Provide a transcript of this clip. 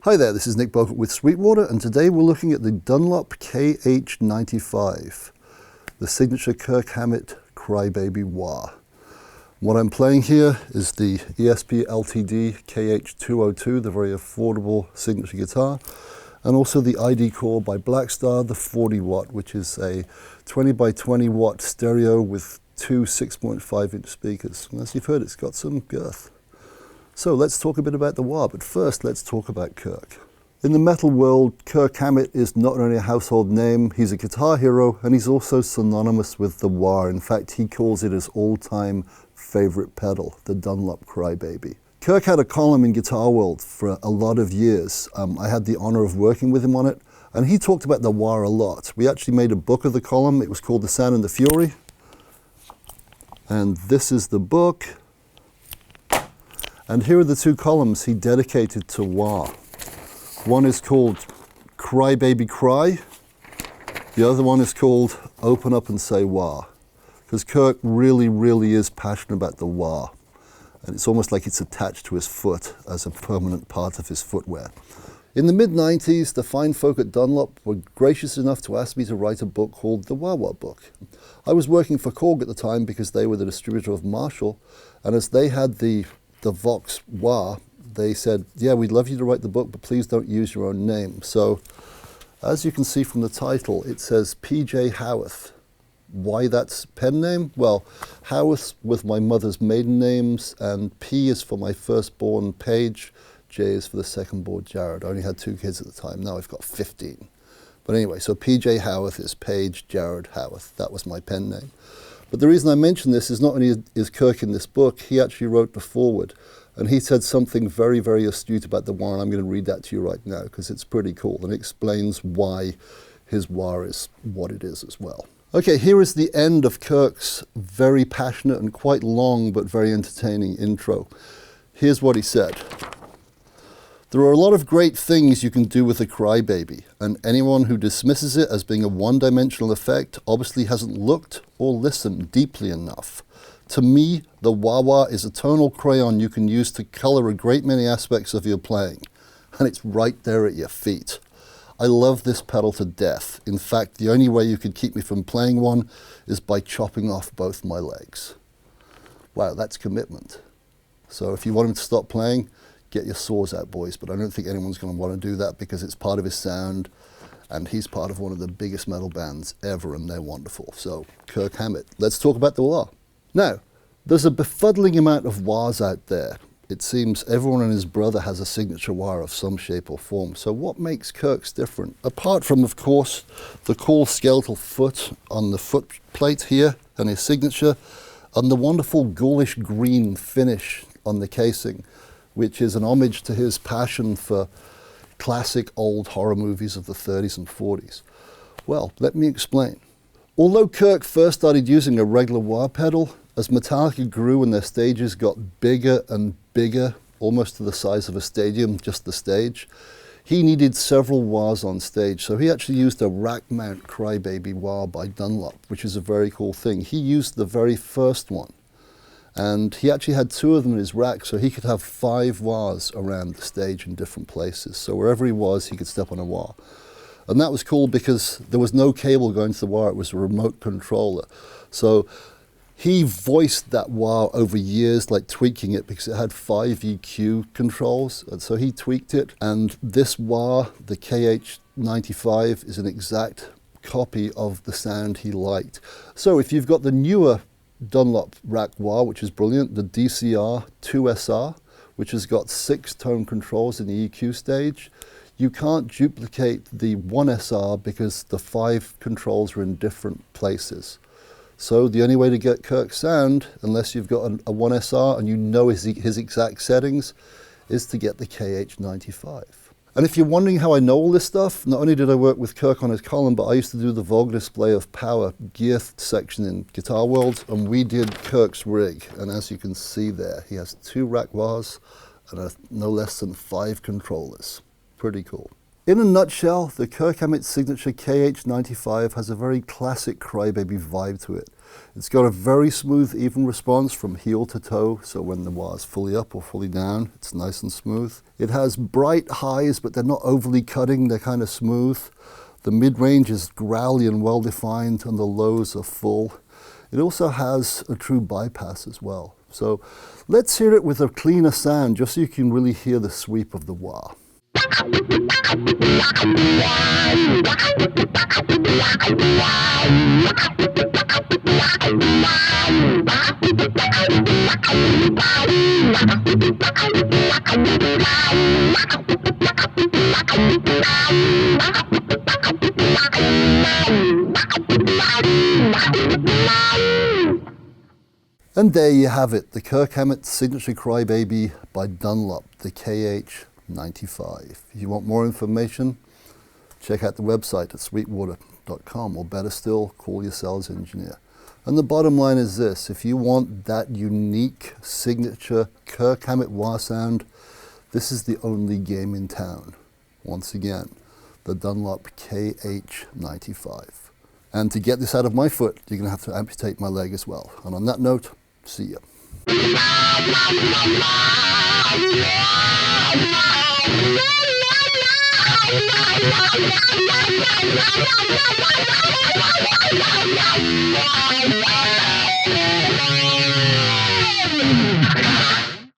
Hi there, this is Nick Bowcott with Sweetwater, and today we're looking at the Dunlop KH95, the signature Kirk Hammett Crybaby Wah. What I'm playing here is the ESP LTD KH202, the very affordable signature guitar, and also the ID Core by Blackstar, the 40 watt, which is a 20 by 20 watt stereo with two 6.5 inch speakers. And as you've heard, it's got some girth. So let's talk a bit about the wah, but first let's talk about Kirk. In the metal world, Kirk Hammett is not only a household name, he's a guitar hero, and he's also synonymous with the wah. In fact, he calls it his all-time favorite pedal, the Dunlop Crybaby. Kirk had a column in Guitar World for a lot of years. I had the honor of working with him on it, and he talked about the wah a lot. We actually made a book of the column. It was called The Sound and the Fury. And this is the book. And here are the two columns he dedicated to wah. One is called Crybaby Cry. The other one is called Open Up and Say Wah. Because Kirk really is passionate about the wah. And it's almost like it's attached to his foot as a permanent part of his footwear. In the mid-90s, the fine folk at Dunlop were gracious enough to ask me to write a book called the Wah Wah Book. I was working for Korg at the time because they were the distributor of Marshall, and as they had the Vox Wah, they said, yeah, we'd love you to write the book, but please don't use your own name. So, as you can see from the title, it says P.J. Howarth. Why that's pen name? Well, Howarth with my mother's maiden names, and P is for my firstborn Paige, J is for the secondborn Jared. I only had 2 kids at the time, now I've got 15. But anyway, so P.J. Howarth is Paige, Jared, Howarth. That was my pen name. But the reason I mention this is not only is Kirk in this book, he actually wrote the foreword. And he said something very astute about the wah, and I'm going to read that to you right now because it's pretty cool and it explains why his wah is what it is as well. Okay, here is the end of Kirk's very passionate and quite long but very entertaining intro. Here's what he said. There are a lot of great things you can do with a Crybaby, and anyone who dismisses it as being a one-dimensional effect obviously hasn't looked or listened deeply enough. To me, the wah wah is a tonal crayon you can use to color a great many aspects of your playing, and it's right there at your feet. I love this pedal to death. In fact, the only way you could keep me from playing one is by chopping off both my legs. Wow, that's commitment. So if you want him to stop playing, get your saws out, boys, but I don't think anyone's going to want to do that because it's part of his sound, and he's part of one of the biggest metal bands ever, and they're wonderful. So, Kirk Hammett. Let's talk about the wah. Now, there's a befuddling amount of wahs out there. It seems everyone and his brother has a signature wah of some shape or form. So what makes Kirk's different? Apart from, of course, the cool skeletal foot on the foot plate here and his signature, and the wonderful ghoulish green finish on the casing, which is an homage to his passion for classic old horror movies of the 30s and 40s. Well, let me explain. Although Kirk first started using a regular wah pedal, as Metallica grew and their stages got bigger and bigger, almost to the size of a stadium, just the stage, he needed several wahs on stage. So he actually used a rack mount Crybaby wah by Dunlop, which is a very cool thing. He used the very first one. And he actually had 2 of them in his rack, so he could have 5 wahs around the stage in different places. So wherever he was, he could step on a wah. And that was cool because there was no cable going to the wah, it was a remote controller. So he voiced that wah over years, like tweaking it, because it had 5 EQ controls, and so he tweaked it. And this wah, the KH95, is an exact copy of the sound he liked. So if you've got the newer Dunlop rack wah, which is brilliant, the DCR 2SR, which has got 6 tone controls in the EQ stage, you can't duplicate the 1SR because the 5 controls are in different places. So the only way to get Kirk's sound, unless you've got a 1SR and you know his exact settings, is to get the KH95. And if you're wondering how I know all this stuff, not only did I work with Kirk on his column, but I used to do the Vogue display of Power gear section in Guitar World, and we did Kirk's rig. And as you can see there, he has 2 rack wahs and no less than 5 controllers. Pretty cool. In a nutshell, the Kirk Hammett Signature KH95 has a very classic Crybaby vibe to it. It's got a very smooth, even response from heel to toe, so when the wah is fully up or fully down, it's nice and smooth. It has bright highs, but they're not overly cutting, they're kind of smooth. The mid-range is growly and well-defined, and the lows are full. It also has a true bypass as well. So let's hear it with a cleaner sound, just so you can really hear the sweep of the wah. And there you have it, the Kirk Hammett Signature Crybaby by Dunlop, the KH95. If you want more information, check out the website at sweetwater.com, or better still, call your sales engineer. And the bottom line is this: if you want that unique signature Kirk Hammett wah sound, this is the only game in town. Once again, the Dunlop KH95. And to get this out of my foot, you're going to have to amputate my leg as well. And on that note, see ya.